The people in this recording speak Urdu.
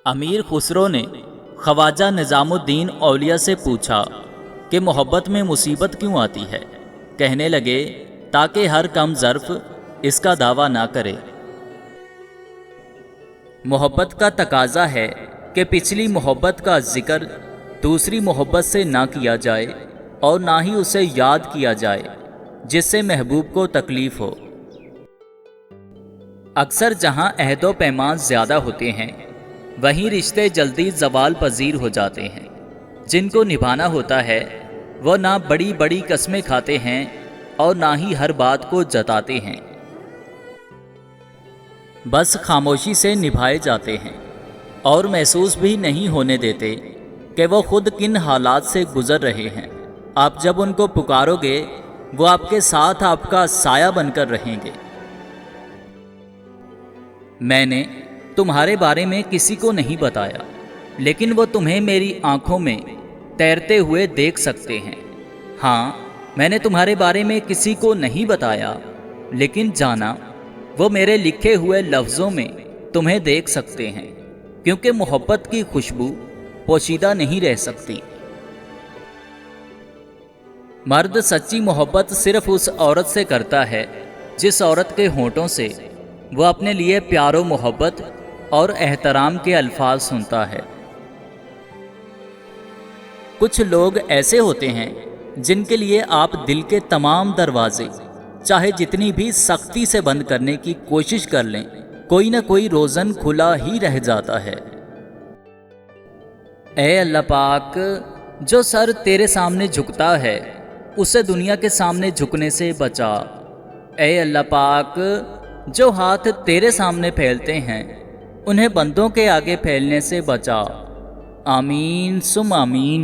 امیر خسرو نے خواجہ نظام الدین اولیاء سے پوچھا کہ محبت میں مصیبت کیوں آتی ہے؟ کہنے لگے تاکہ ہر کم ظرف اس کا دعویٰ نہ کرے۔ محبت کا تقاضا ہے کہ پچھلی محبت کا ذکر دوسری محبت سے نہ کیا جائے اور نہ ہی اسے یاد کیا جائے جس سے محبوب کو تکلیف ہو۔ اکثر جہاں عہد و پیمان زیادہ ہوتے ہیں وہیں رشتے جلدی زوال پذیر ہو جاتے ہیں۔ جن کو نبھانا ہوتا ہے وہ نہ بڑی بڑی قسمیں کھاتے ہیں اور نہ ہی ہر بات کو جتاتے ہیں، بس خاموشی سے نبھائے جاتے ہیں اور محسوس بھی نہیں ہونے دیتے کہ وہ خود کن حالات سے گزر رہے ہیں۔ آپ جب ان کو پکارو گے وہ آپ کے ساتھ آپ کا سایہ بن کر رہیں گے۔ میں نے تمہارے بارے میں کسی کو نہیں بتایا، لیکن وہ تمہیں میری آنکھوں میں تیرتے ہوئے دیکھ سکتے ہیں۔ ہاں، میں نے تمہارے بارے میں کسی کو نہیں بتایا، لیکن جانا وہ میرے لکھے ہوئے لفظوں میں تمہیں دیکھ سکتے ہیں، کیونکہ محبت کی خوشبو پوشیدہ نہیں رہ سکتی۔ مرد سچی محبت صرف اس عورت سے کرتا ہے جس عورت کے ہونٹوں سے وہ اپنے لیے پیار و محبت اور احترام کے الفاظ سنتا ہے۔ کچھ لوگ ایسے ہوتے ہیں جن کے لیے آپ دل کے تمام دروازے چاہے جتنی بھی سختی سے بند کرنے کی کوشش کر لیں، کوئی نہ کوئی روزن کھلا ہی رہ جاتا ہے۔ اے اللہ پاک، جو سر تیرے سامنے جھکتا ہے اسے دنیا کے سامنے جھکنے سے بچا۔ اے اللہ پاک، جو ہاتھ تیرے سامنے پھیلتے ہیں انہیں بندوں کے آگے پھیلنے سے بچا۔ آمین ثم آمین۔